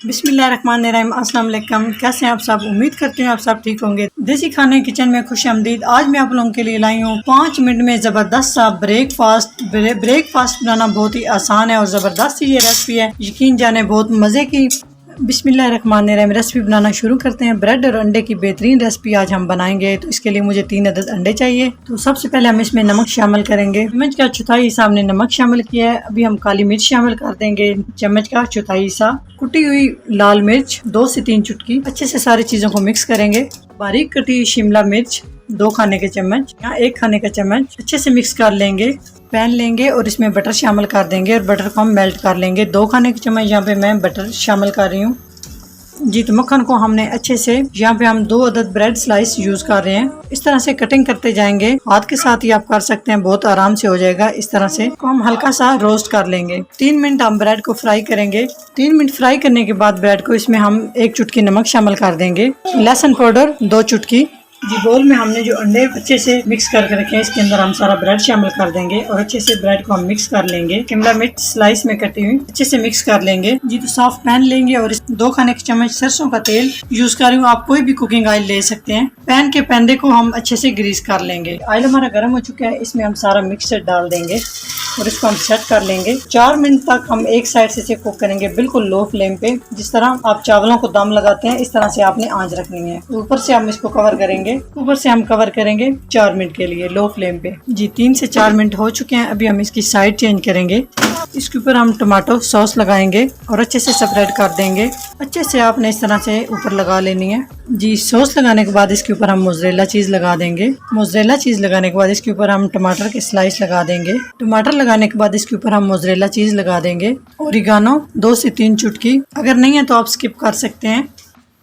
बिस्मिल्लाहिर्रहमानिर्रहीम, अस्सलाम वालेकुम। कैसे हैं आप सब? उम्मीद करते हैं आप सब ठीक होंगे। देसी खाने किचन में खुशामदीद। आज मैं आप लोगों के लिए लाई हूँ 5 मिनट में ज़बरदस्त सा ब्रेकफास्ट बनाना बहुत ही आसान है और ज़बरदस्त ये रेसिपी है, यकीन जाने बहुत मज़े की। बिस्मिल्लाहिर्रहमानिर्रहीम, रेसिपी बनाना शुरू करते हैं। ब्रेड और अंडे की बेहतरीन रेसिपी आज हम बनाएंगे। तो इसके लिए मुझे 3 अदद अंडे चाहिए। तो सबसे पहले हम इसमें नमक शामिल करेंगे। चम्मच का चौथाई हिस्सा हमने नमक शामिल किया है। अभी हम काली मिर्च शामिल कर देंगे, चम्मच का चौथाई हिस्सा। कुटी हुई लाल मिर्च 2 से 3 चुटकी। अच्छे से सारी चीजों को मिक्स करेंगे। बारीक कटी शिमला मिर्च 2 खाने के चम्मच या 1 खाने का चम्मच। अच्छे से मिक्स कर लेंगे। पैन लेंगे और इसमें बटर शामिल कर देंगे और बटर को हम मेल्ट कर लेंगे। 2 खाने के चम्मच यहाँ पे मैं बटर शामिल कर रही हूँ जी। तो मक्खन को हमने अच्छे से, यहाँ पे हम 2 अदद ब्रेड स्लाइस यूज कर रहे हैं। इस तरह से कटिंग करते जाएंगे। हाथ के साथ ही आप कर सकते हैं, बहुत आराम से हो जाएगा। इस तरह से को हम हल्का सा रोस्ट कर लेंगे। 3 मिनट हम ब्रेड को फ्राई करेंगे। 3 मिनट फ्राई करने के बाद ब्रेड को इसमें हम 1 चुटकी नमक शामिल कर देंगे। लहसुन पाउडर 2 चुटकी जी। बोल में हमने जो अंडे अच्छे से मिक्स करके रखे हैं, इसके अंदर हम सारा ब्रेड शामिल कर देंगे और अच्छे से ब्रेड को हम मिक्स कर लेंगे। शिमला मिर्च स्लाइस में कटी हुई अच्छे से मिक्स कर लेंगे जी। तो सॉफ्ट पैन लेंगे और 2 खाने के चम्मच सरसों का तेल यूज कर रही हूँ। आप कोई भी कुकिंग ऑयल ले सकते हैं। पैन के पैंदे को हम अच्छे से ग्रीस कर लेंगे। ऑयल हमारा गर्म हो चुका है, इसमें हम सारा मिक्सचर डाल देंगे और इसको हम सेट कर लेंगे। 4 मिनट तक हम एक साइड से कुक करेंगे, बिल्कुल लो फ्लेम पे। जिस तरह आप चावलों को दम लगाते हैं, इस तरह से आपने आंच रखनी है। ऊपर से हम इसको कवर करेंगे। ऊपर से हम कवर करेंगे 4 मिनट के लिए लो फ्लेम पे जी। 3 से 4 मिनट हो चुके हैं। अभी हम इसकी साइड चेंज करेंगे। इसके ऊपर हम टमाटो सॉस लगाएंगे और अच्छे से स्प्रेड कर देंगे। अच्छे से आपने इस तरह से ऊपर लगा लेनी है जी। सॉस लगाने के बाद इसके ऊपर हम मोज़रेला चीज लगा देंगे। मोज़रेला चीज लगाने के बाद इसके ऊपर हम टमाटर के स्लाइस लगा देंगे। टमाटर लगाने के बाद इसके ऊपर हम मोज़रेला चीज लगा देंगे। ओरिगानो 2 से 3 चुटकी, अगर नहीं है तो आप स्किप कर सकते हैं।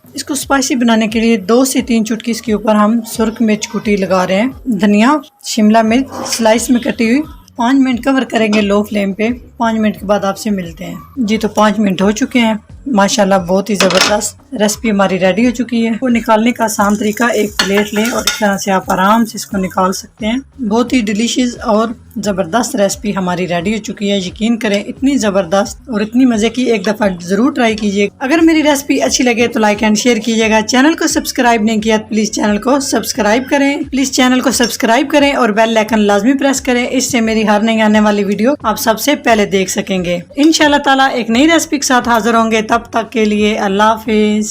इसको स्पाइसी बनाने के लिए 2 से 3 चुटकी इसके ऊपर हम सुर्ख मिर्च कुटी लगा रहे हैं। धनिया शिमला मिर्च स्लाइस में कटी हुई। 5 मिनट कवर करेंगे लो फ्लेम पे। 5 मिनट के बाद आपसे मिलते हैं जी। तो 5 मिनट हो चुके हैं। माशाल्लाह बहुत ही ज़बरदस्त रेसिपी हमारी रेडी हो चुकी है। वो निकालने का आसान तरीका, एक प्लेट लें और इस तरह से आप आराम से इसको निकाल सकते हैं। बहुत ही डिलीशियस और ज़बरदस्त रेसिपी हमारी रेडी हो चुकी है। यकीन करें, इतनी ज़बरदस्त और इतनी मज़े की, एक दफ़ा ज़रूर ट्राई कीजिए। अगर मेरी रेसिपी अच्छी लगे तो लाइक एंड शेयर कीजिएगा। चैनल को सब्सक्राइब नहीं किया तो प्लीज़ चैनल को सब्सक्राइब करें। प्लीज़ चैनल को सब्सक्राइब करें और बेल आइकन लाजमी प्रेस करें। इससे मेरी हर नई आने वाली वीडियो आप सबसे पहले देख सकेंगे। इंशाल्लाह ताला एक नई रेसिपी के साथ हाजिर होंगे। तब तक के लिए अल्लाह हाफिज।